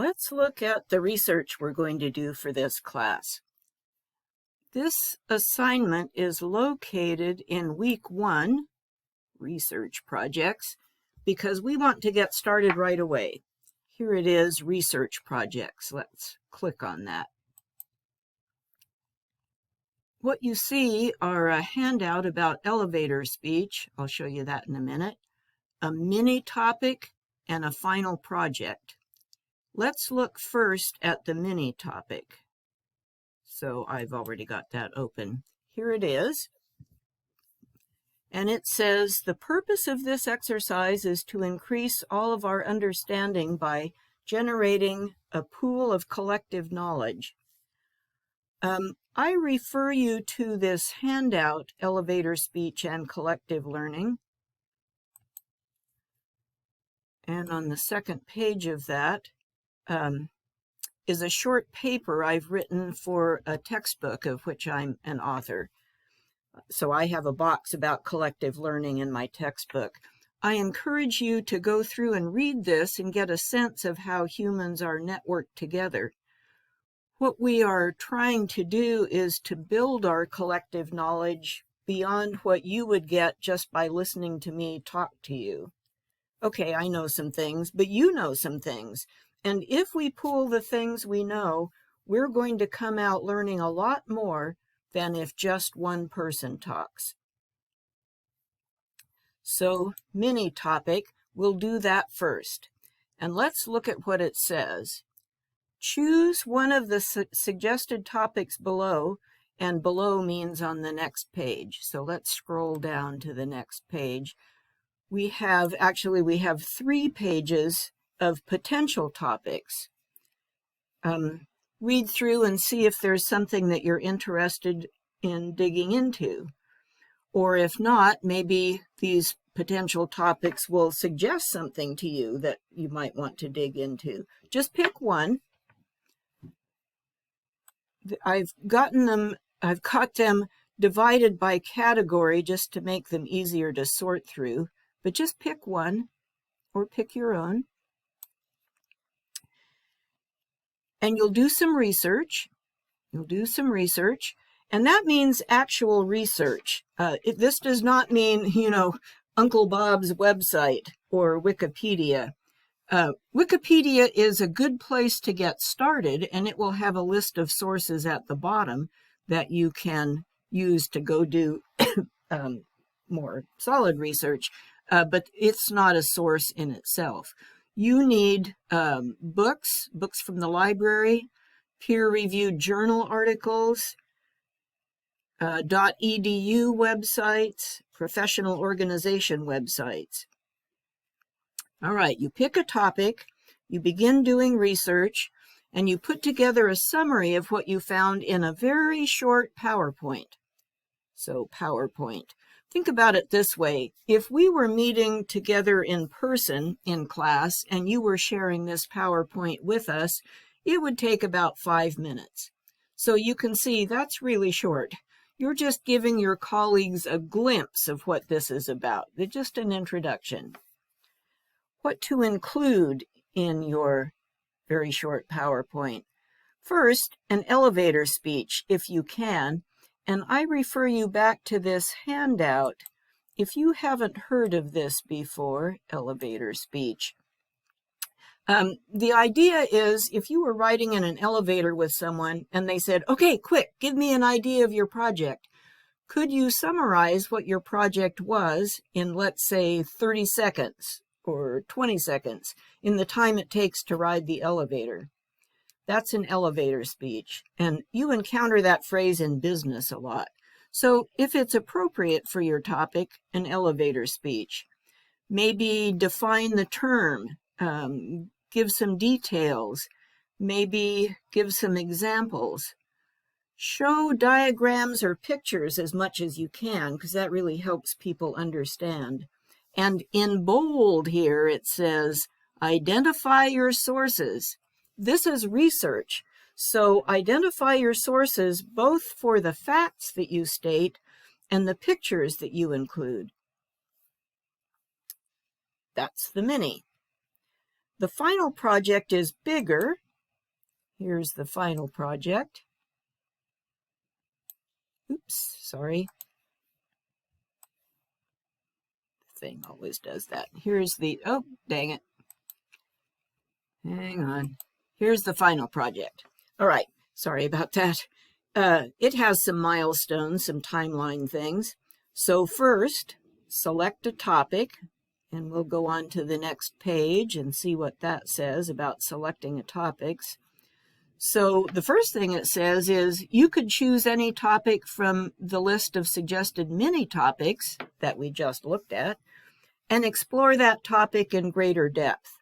Let's look at the research we're going to do for this class. This assignment is located in week 1, research projects, because we want to get started right away. Here it is, research projects. Let's click on that. What you see are a handout about elevator speech. I'll show you that in a minute. A mini topic and a final project. Let's look first at the mini topic. So I've already got that open. Here it is. And it says, the purpose of this exercise is to increase all of our understanding by generating a pool of collective knowledge. I refer you to this handout, Elevator Speech and Collective Learning. And on the second page of that is a short paper I've written for a textbook of which I'm an author. So I have a box about collective learning in my textbook. I encourage you to go through and read this and get a sense of how humans are networked together. What we are trying to do is to build our collective knowledge beyond what you would get just by listening to me talk to you. Okay, I know some things, but you know some things. And if we pool the things we know, we're going to come out learning a lot more than if just one person talks. So, mini topic, we'll do that first. And let's look at what it says. Choose one of the suggested topics below, and below means on the next page. So let's scroll down to the next page. We have 3 pages of potential topics. Read through and see if there's something that you're interested in digging into. Or if not, maybe these potential topics will suggest something to you that you might want to dig into. Just pick one. I've got them divided by category just to make them easier to sort through. But just pick one or pick your own. And you'll do some research. And that means actual research. This does not mean, Uncle Bob's website or Wikipedia. Wikipedia is a good place to get started, and it will have a list of sources at the bottom that you can use to go do more solid research, but it's not a source in itself. You need books from the library, peer-reviewed journal articles, .edu websites, professional organization websites. All right, you pick a topic, you begin doing research, and you put together a summary of what you found in a very short PowerPoint. So PowerPoint. Think about it this way. If we were meeting together in person in class and you were sharing this PowerPoint with us, it would take about 5 minutes. So you can see that's really short. You're just giving your colleagues a glimpse of what this is about. They're just an introduction. What to include in your very short PowerPoint? First, an elevator speech, if you can, and I refer you back to this handout if you haven't heard of this before, elevator speech. The idea is if you were riding in an elevator with someone and they said, okay, quick, give me an idea of your project. Could you summarize what your project was in, let's say, 30 seconds or 20 seconds in the time it takes to ride the elevator? That's an elevator speech, and you encounter that phrase in business a lot. So if it's appropriate for your topic, an elevator speech. Maybe define the term, give some details, maybe give some examples. Show diagrams or pictures as much as you can, because that really helps people understand. And in bold here it says, identify your sources. This is research, so identify your sources both for the facts that you state and the pictures that you include. That's the mini. the final project is bigger. Here's the final project. Oops, sorry. The thing always does that. Here's the, oh, dang it. Hang on. Here's the final project. All right, sorry about that. It has some milestones, some timeline things. So first, select a topic, and we'll go on to the next page and see what that says about selecting a topics. So the first thing it says is you could choose any topic from the list of suggested mini topics that we just looked at and explore that topic in greater depth.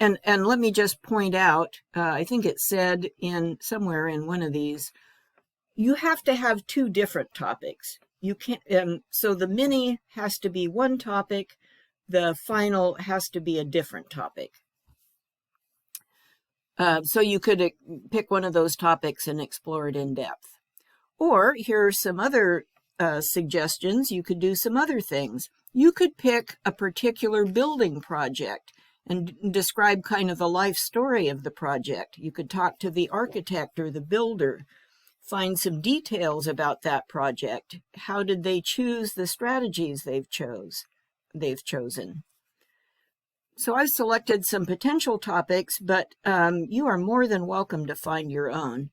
And let me just point out, I think it said in somewhere in one of these, you have to have two different topics. You can't, so the mini has to be one topic, the final has to be a different topic. So you could pick one of those topics and explore it in depth. Or here are some other suggestions. You could do some other things. You could pick a particular building project and describe kind of the life story of the project. You could talk to the architect or the builder, find some details about that project. How did they choose the strategies they've chosen? So I've selected some potential topics, but you are more than welcome to find your own.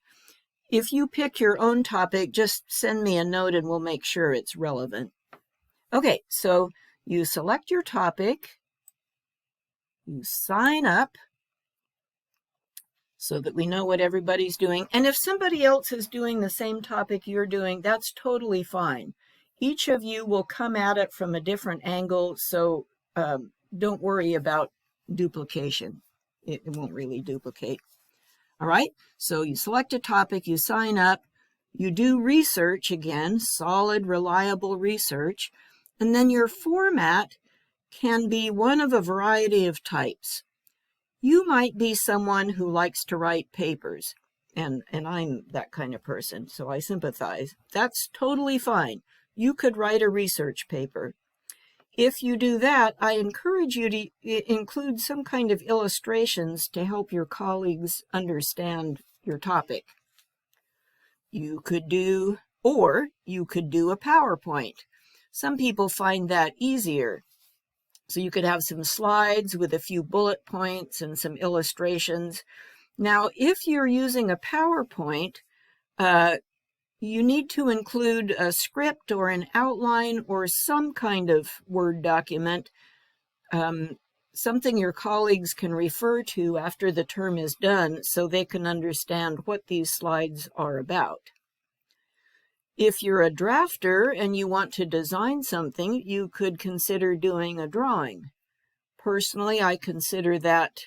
If you pick your own topic, just send me a note and we'll make sure it's relevant. Okay, so you select your topic, you sign up so that we know what everybody's doing. And if somebody else is doing the same topic you're doing, that's totally fine. Each of you will come at it from a different angle, so don't worry about duplication. It won't really duplicate. All right, so you select a topic, you sign up, you do research again, solid, reliable research, and then your format can be one of a variety of types. You might be someone who likes to write papers, and I'm that kind of person, so I sympathize. That's totally fine. You could write a research paper. If you do that, I encourage you to include some kind of illustrations to help your colleagues understand your topic. You could do a PowerPoint. Some people find that easier. So you could have some slides with a few bullet points and some illustrations. Now, if you're using a PowerPoint, you need to include a script or an outline or some kind of Word document, something your colleagues can refer to after the term is done so they can understand what these slides are about. If you're a drafter and you want to design something, you could consider doing a drawing. Personally, I consider that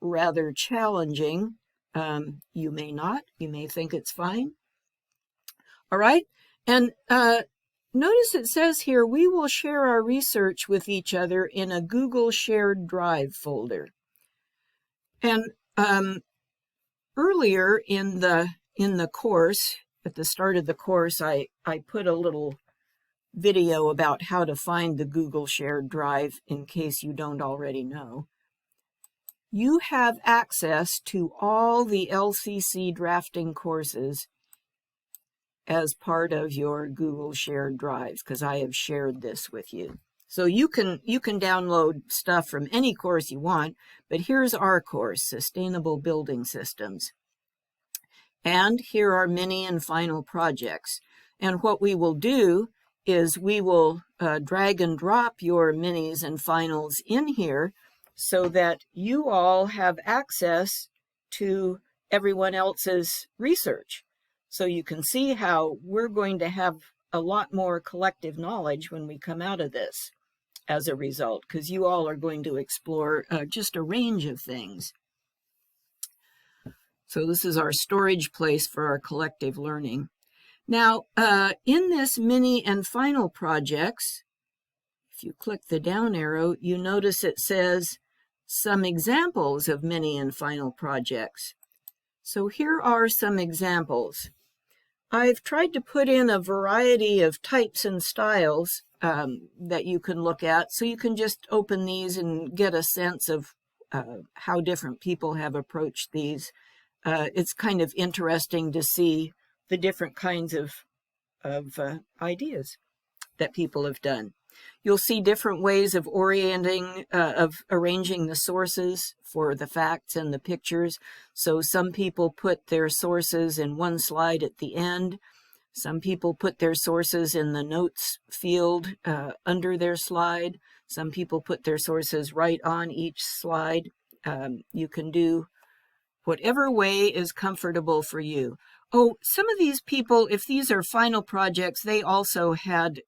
rather challenging. You may not. You may think it's fine. All right. And notice it says here, we will share our research with each other in a Google Shared Drive folder. And earlier in the course, at the start of the course, I put a little video about how to find the Google Shared Drive in case you don't already know. You have access to all the LCC drafting courses as part of your Google Shared Drives, because I have shared this with you. So you can download stuff from any course you want, but here's our course, Sustainable Building Systems. And here are mini and final projects. And what we will do is we will drag and drop your minis and finals in here so that you all have access to everyone else's research. So you can see how we're going to have a lot more collective knowledge when we come out of this as a result, because you all are going to explore just a range of things. So this is our storage place for our collective learning. Now, in this mini and final projects, if you click the down arrow, you notice it says some examples of mini and final projects. So here are some examples. I've tried to put in a variety of types and styles that you can look at, so you can just open these and get a sense of how different people have approached these. It's kind of interesting to see the different kinds of ideas that people have done. You'll see different ways of arranging the sources for the facts and the pictures. So some people put their sources in one slide at the end. Some people put their sources in the notes field under their slide. Some people put their sources right on each slide. You can do whatever way is comfortable for you. Oh, some of these people, if these are final projects, they also had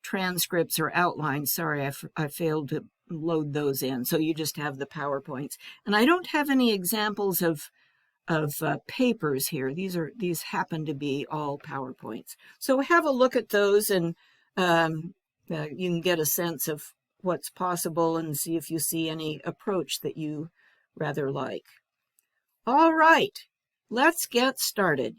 transcripts or outlines. Sorry, I failed to load those in. So you just have the PowerPoints. And I don't have any examples of papers here. These happen to be all PowerPoints. So have a look at those, and you can get a sense of what's possible and see if you see any approach that you rather like. All right, let's get started.